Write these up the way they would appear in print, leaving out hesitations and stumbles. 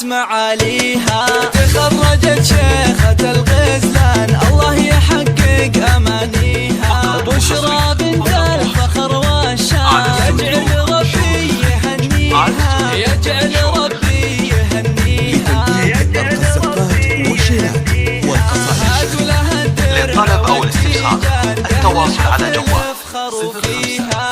معاليها. تخرجت شيخة الغزلان الله يحقق أمانيها. بشرى بنت الفخر والشان يجعل ربي يهنيها، يجعل ربي يهنيها. للطلب أو الاستفسار التواصل على جوال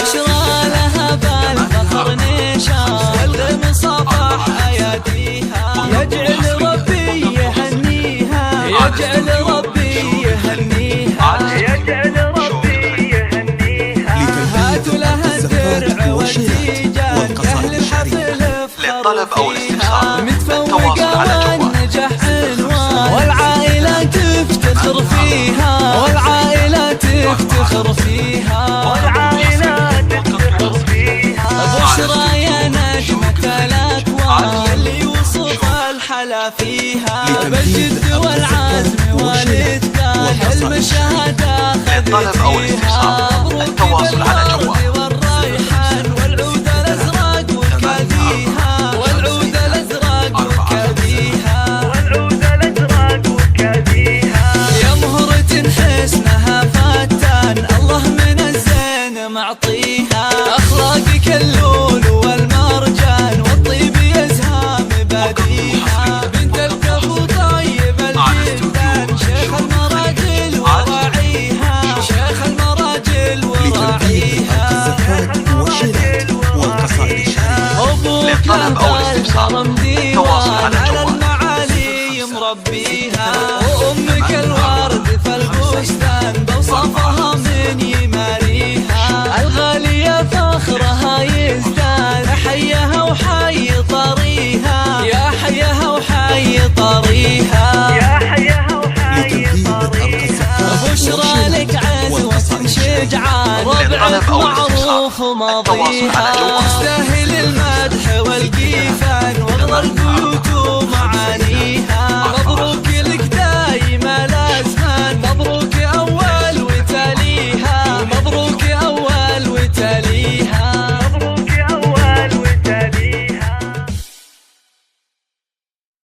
بشرى لها بالفخر نشان والغم صفح أياديها. يجعل ربي يهنيها، يجعل ربي يهنيها، يجعل ربي يهنيها. هاتوا لها الدرع والتيجان كأهل الحفل للطلب أو الاستفسار متفوقة والنجاح عنوان، والعائلة تفتخر فيها، والعائلة تفتخر فيها، والعائلة تفتخر فيها. بشرى يا نجمة الأكوان اللي وصف الحلا فيها. بالجد والعزم والإتقان حلم الشهادة خذ فيها. التواصل على جوال والريحان والعود الأزرق وكاديها، والعود الأزرق وكاديها، والعود الأزرق وكاديها. يا مهرة حسنها فتان الله من الزين معطيها. أخلاقك اللول والمرجان والطيب يزهى مباديها. بنت الكفو طيب الجدان شيخ المراجل وراعيها، شيخ المراجل وراعيها. أبوك له بالكرم ديوان على المعالي مربيها. وأمك الورد في البستان بوصفها من يماريها. الغالية فخرها يزداد حيها وحي طريها، يا حيها وحي طريها، يا حيها وحي طريها. بشرى لك عزوة شجعان ربعك معروف وماضيها. تستاهل المدح والقيفان واغلى القيود